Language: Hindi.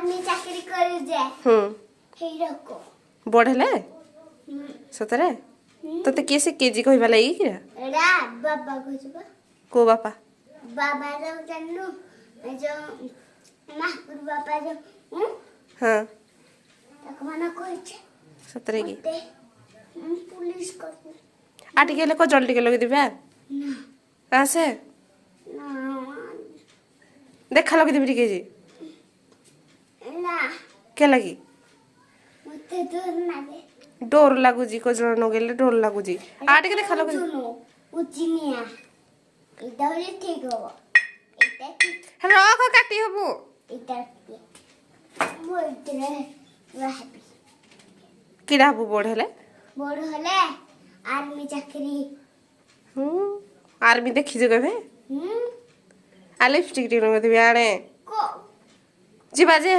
आर्मी चाकरी कर जे हे रको बढ़ले सतरे तते कैसे केजी कहबा लागि कि रा बाबा को को बापा बाबा जो चन्नू जो महापुर बाबा जो हां तक मना कोइ छे सतरे की पुलिस को आटी गेले को जल्दी के लगे दिबा ना कहां से ना देखा लगे दिबी केजी ना के लगी मते दूर ना दे डोर लागुजी को जण न गेले डोर लागुजी आटी के देखा लगे सुनो उचिनिया इधर ठीक हो इधर ठीक रख काटी हबो इधर वो इधर रहबी किडा हबो बढ़ले बड़ हले आर्मी चाकरी आर्मी देखि जे कहबे आ लिपस्टिक टी न दिबी आणे को जिबा जे